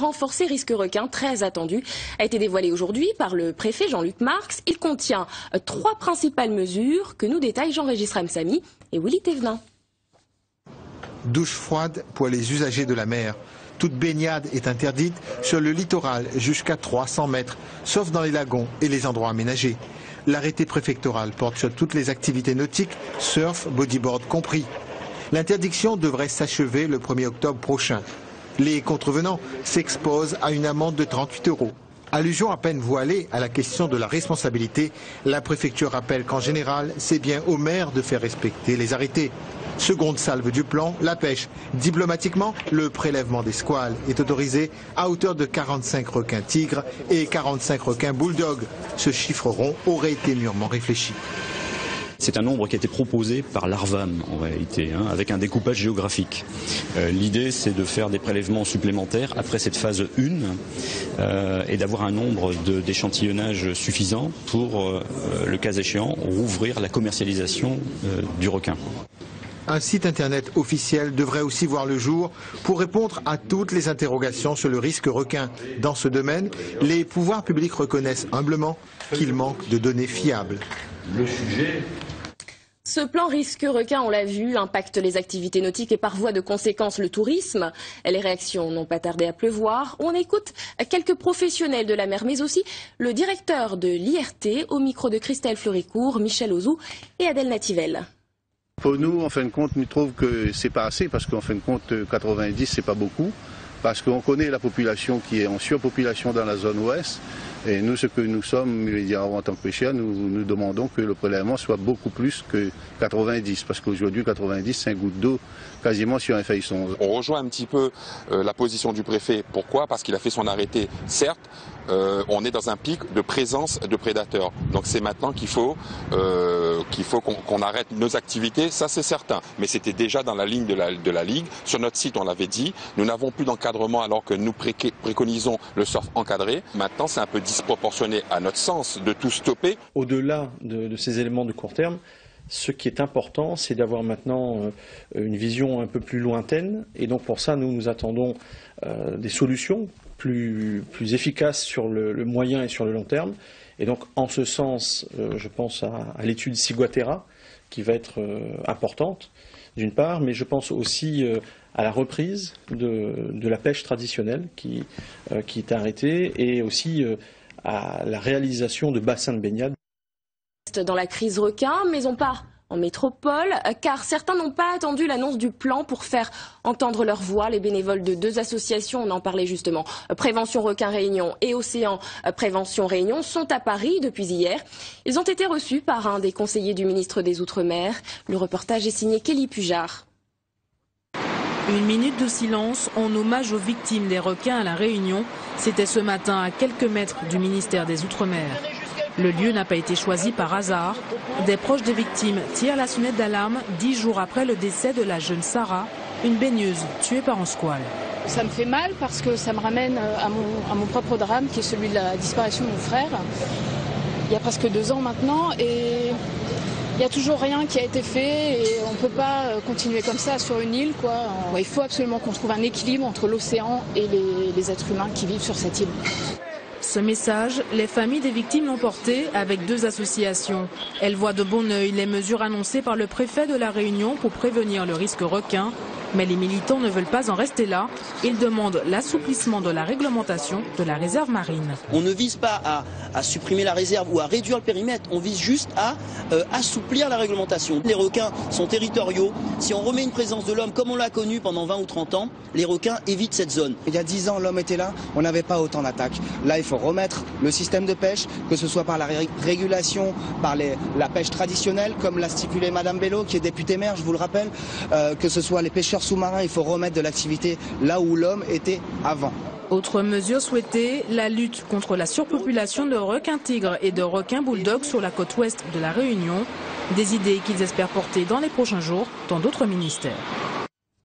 renforcé risque requin très attendu a été dévoilé aujourd'hui par le préfet Jean-Luc Marx. Il contient 3 principales mesures que nous détaillent Jean-Régis Ramsamy et Willy Thévenin. Douche froide pour les usagers de la mer. Toute baignade est interdite sur le littoral jusqu'à 300 mètres, sauf dans les lagons et les endroits aménagés. L'arrêté préfectoral porte sur toutes les activités nautiques, surf, bodyboard compris. L'interdiction devrait s'achever le 1er octobre prochain. Les contrevenants s'exposent à une amende de 38 €. Allusion à peine voilée à la question de la responsabilité, la préfecture rappelle qu'en général, c'est bien au maire de faire respecter les arrêtés. Seconde salve du plan, la pêche. Diplomatiquement, le prélèvement des squales est autorisé à hauteur de 45 requins tigres et 45 requins bulldogs. Ce chiffre rond aurait été mûrement réfléchi. C'est un nombre qui a été proposé par l'ARVAM en réalité, avec un découpage géographique. L'idée c'est de faire des prélèvements supplémentaires après cette phase 1 et d'avoir un nombre d'échantillonnages suffisant pour, le cas échéant, rouvrir la commercialisation du requin. Un site internet officiel devrait aussi voir le jour pour répondre à toutes les interrogations sur le risque requin. Dans ce domaine, les pouvoirs publics reconnaissent humblement qu'il manque de données fiables. Ce plan risque requin, on l'a vu, impacte les activités nautiques et par voie de conséquence le tourisme. Les réactions n'ont pas tardé à pleuvoir. On écoute quelques professionnels de la mer, mais aussi le directeur de l'IRT au micro de Christelle Fleurycourt, Michel Ozou et Adèle Nativelle. Pour nous, en fin de compte, nous trouvons que c'est pas assez parce qu'en fin de compte, 90 c'est pas beaucoup. Parce qu'on connaît la population qui est en surpopulation dans la zone ouest. Et nous, ce que nous sommes, en tant que pêcheurs, nous demandons que le prélèvement soit beaucoup plus que 90. Parce qu'aujourd'hui, 90, c'est un goutte d'eau quasiment sur un feuilleton. On rejoint un petit peu la position du préfet. Pourquoi? Parce qu'il a fait son arrêté. Certes, on est dans un pic de présence de prédateurs. Donc c'est maintenant qu'il faut qu'on arrête nos activités, ça c'est certain. Mais c'était déjà dans la ligne de la Ligue. Sur notre site, on l'avait dit, nous n'avons plus d'encadrement alors que nous préconisons le surf encadré. Maintenant, c'est un peu disproportionné à notre sens de tout stopper. Au-delà de ces éléments de court terme, ce qui est important, c'est d'avoir maintenant une vision un peu plus lointaine. Et donc pour ça, nous attendons des solutions plus efficaces sur le moyen et sur le long terme. Et donc en ce sens, je pense à l'étude Ciguatera, qui va être importante, d'une part, mais je pense aussi à la reprise de la pêche traditionnelle qui est arrêtée et aussi à la réalisation de bassins de baignade. Dans la crise requin, mais on part en métropole, car certains n'ont pas attendu l'annonce du plan pour faire entendre leur voix. Les bénévoles de 2 associations, on en parlait justement, Prévention Requin Réunion et Océan Prévention Réunion, sont à Paris depuis hier. Ils ont été reçus par un des conseillers du ministre des Outre-mer. Le reportage est signé Kelly Pujard. Une minute de silence en hommage aux victimes des requins à La Réunion. C'était ce matin à quelques mètres du ministère des Outre-mer. Le lieu n'a pas été choisi par hasard. Des proches des victimes tirent la sonnette d'alarme 10 jours après le décès de la jeune Sarah, une baigneuse tuée par un squale. Ça me fait mal parce que ça me ramène à mon propre drame qui est celui de la disparition de mon frère. Il y a presque 2 ans maintenant et il n'y a toujours rien qui a été fait et on ne peut pas continuer comme ça sur une île, quoi. Il faut absolument qu'on trouve un équilibre entre l'océan et les êtres humains qui vivent sur cette île. Ce message, les familles des victimes l'ont porté avec 2 associations. Elles voient de bon œil les mesures annoncées par le préfet de La Réunion pour prévenir le risque requin. Mais les militants ne veulent pas en rester là. Ils demandent l'assouplissement de la réglementation de la réserve marine. On ne vise pas à supprimer la réserve ou à réduire le périmètre, on vise juste à assouplir la réglementation. Les requins sont territoriaux. Si on remet une présence de l'homme comme on l'a connu pendant 20 ou 30 ans, les requins évitent cette zone. Il y a 10 ans, l'homme était là, on n'avait pas autant d'attaques. Là, il faut remettre le système de pêche, que ce soit par la régulation, par la pêche traditionnelle, comme l'a stipulé Madame Bello, qui est députée maire, je vous le rappelle, que ce soit les pêcheurs sous-marins, il faut remettre de l'activité là où l'homme était avant. Autre mesure souhaitée, la lutte contre la surpopulation de requins tigres et de requins bulldogs sur la côte ouest de La Réunion. Des idées qu'ils espèrent porter dans les prochains jours dans d'autres ministères.